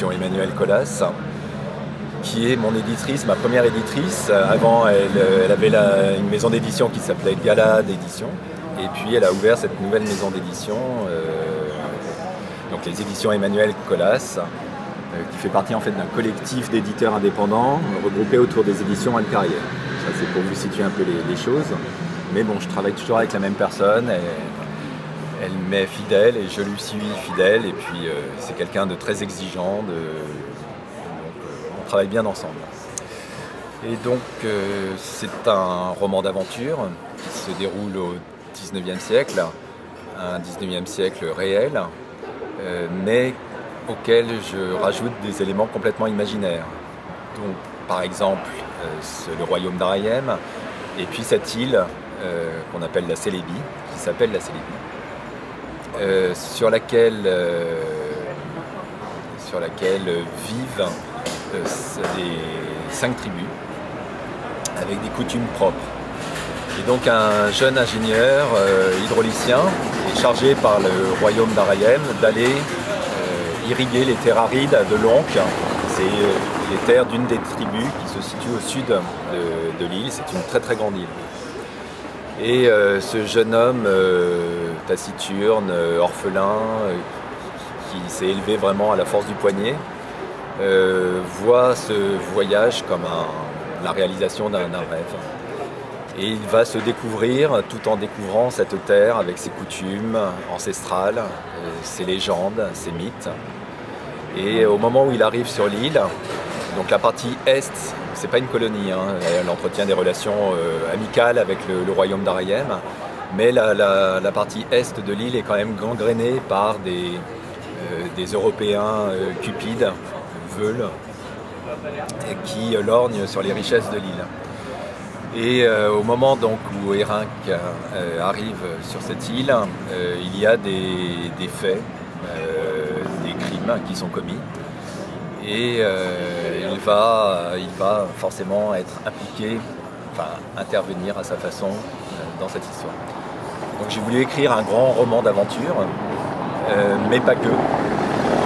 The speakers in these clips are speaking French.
éditions Emmanuel Colas, qui est mon éditrice, ma première éditrice. Avant, elle avait une maison d'édition qui s'appelait Gala d'édition. Et puis elle a ouvert cette nouvelle maison d'édition, donc les éditions Emmanuel Colas, qui fait partie en fait d'un collectif d'éditeurs indépendants regroupés autour des éditions Alcarrière. Ça c'est pour vous situer un peu les choses. Mais bon, je travaille toujours avec la même personne. Elle m'est fidèle et je lui suis fidèle. Et puis c'est quelqu'un de très exigeant. Donc on travaille bien ensemble. Et donc c'est un roman d'aventure qui se déroule au XIXe siècle, un XIXe siècle réel, mais auquel je rajoute des éléments complètement imaginaires. Donc, par exemple, le royaume d'Arayem, et puis cette île qu'on appelle la Célébie, qui s'appelle la Célébie, sur laquelle vivent les 5 tribus, avec des coutumes propres. Et donc un jeune ingénieur hydraulicien est chargé par le royaume d'Arayem d'aller irriguer les terres arides de l'Onc. C'est les terres d'une des tribus qui se situe au sud de l'île. C'est une très très grande île. Et ce jeune homme taciturne, orphelin, qui s'est élevé vraiment à la force du poignet, voit ce voyage comme la réalisation d'un rêve. Et il va se découvrir tout en découvrant cette terre avec ses coutumes ancestrales, ses légendes, ses mythes. Et au moment où il arrive sur l'île, donc la partie est, c'est pas une colonie, hein, elle entretient des relations amicales avec le royaume d'Arayem, mais la partie est de l'île est quand même gangrénée par des Européens cupides, veules, et qui lorgnent sur les richesses de l'île. Et au moment donc où Érink arrive sur cette île, il y a des faits, des crimes qui sont commis. Et il va forcément être impliqué, enfin intervenir à sa façon dans cette histoire. Donc j'ai voulu écrire un grand roman d'aventure, mais pas que.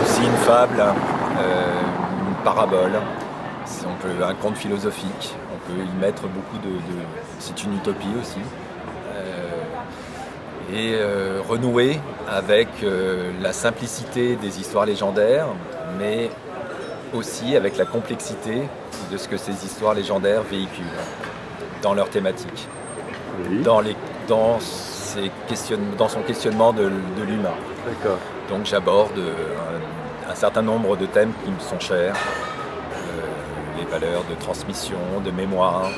Aussi une fable, une parabole, un conte philosophique. On peut y mettre beaucoup c'est une utopie aussi. Et renouer avec la simplicité des histoires légendaires, mais aussi avec la complexité de ce que ces histoires légendaires véhiculent dans leur thématique, oui. dans son questionnement de l'humain. D'accord. Donc j'aborde un certain nombre de thèmes qui me sont chers, les valeurs de transmission, de mémoire,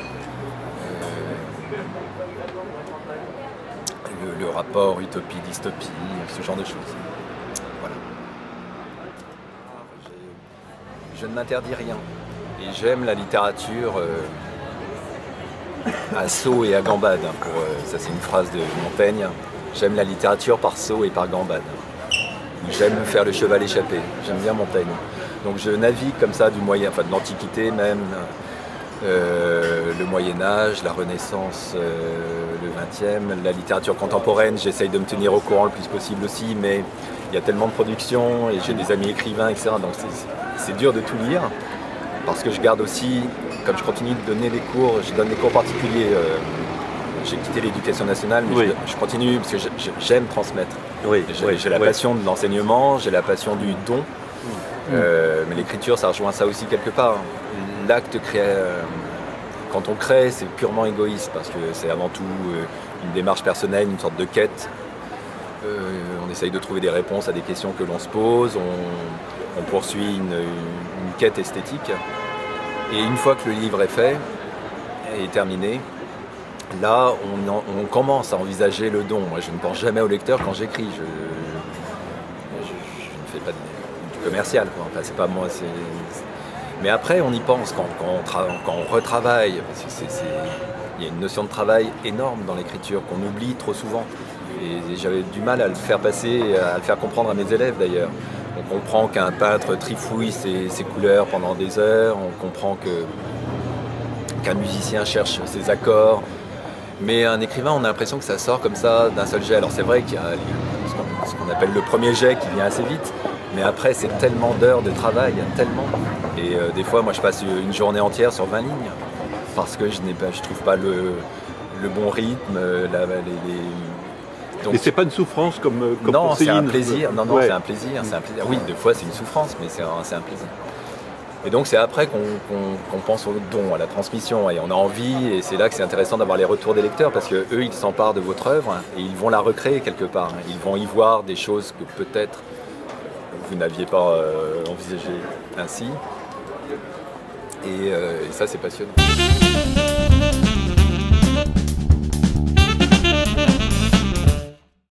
le rapport utopie-dystopie, ce genre de choses. Voilà. Je ne m'interdis rien. Et j'aime la littérature à saut et à gambade. Ça c'est une phrase de Montaigne. J'aime la littérature par saut et par gambade. J'aime faire le cheval échappé. J'aime bien Montaigne. Donc je navigue comme ça de l'Antiquité même, le Moyen-Âge, la Renaissance, le XXe, la littérature contemporaine. J'essaye de me tenir au courant le plus possible aussi, mais il y a tellement de productions et j'ai des amis écrivains, etc. Donc c'est dur de tout lire, parce que je garde aussi, comme je continue de donner des cours, je donne des cours particuliers. J'ai quitté l'éducation nationale, mais oui. je continue parce que j'aime transmettre. Oui, j'ai la passion de l'enseignement, j'ai la passion du don. Mais l'écriture, ça rejoint ça aussi quelque part. L'acte quand on crée, c'est purement égoïste parce que c'est avant tout une démarche personnelle, une sorte de quête. On essaye de trouver des réponses à des questions que l'on se pose, on poursuit une quête esthétique. Et une fois que le livre est fait, est terminé, là on commence à envisager le don. Moi je ne pense jamais au lecteur quand j'écris, je ne fais pas du commercial, quoi. Enfin, c'est pas moi, mais après on y pense quand on retravaille, parce que il y a une notion de travail énorme dans l'écriture qu'on oublie trop souvent. Et j'avais du mal à le faire passer, à le faire comprendre à mes élèves d'ailleurs. On comprend qu'un peintre trifouille ses couleurs pendant des heures, on comprend qu'un musicien cherche ses accords, mais un écrivain, on a l'impression que ça sort comme ça d'un seul jet. Alors c'est vrai qu'il y a ce qu'on appelle le premier jet qui vient assez vite, Mais après, c'est tellement d'heures de travail, tellement. Et des fois, moi, je passe une journée entière sur 20 lignes parce que je trouve pas le bon rythme. Donc, et c'est pas une souffrance comme non, pour c'est Céline. un plaisir. Non, ouais. c'est un plaisir. Oui, des fois, c'est une souffrance, mais c'est un plaisir. Et donc c'est après qu'on pense au don, à la transmission, et on a envie, et c'est là que c'est intéressant d'avoir les retours des lecteurs, parce qu'eux, ils s'emparent de votre œuvre, et ils vont la recréer quelque part. Ils vont y voir des choses que peut-être vous n'aviez pas envisagées ainsi. Et ça, c'est passionnant.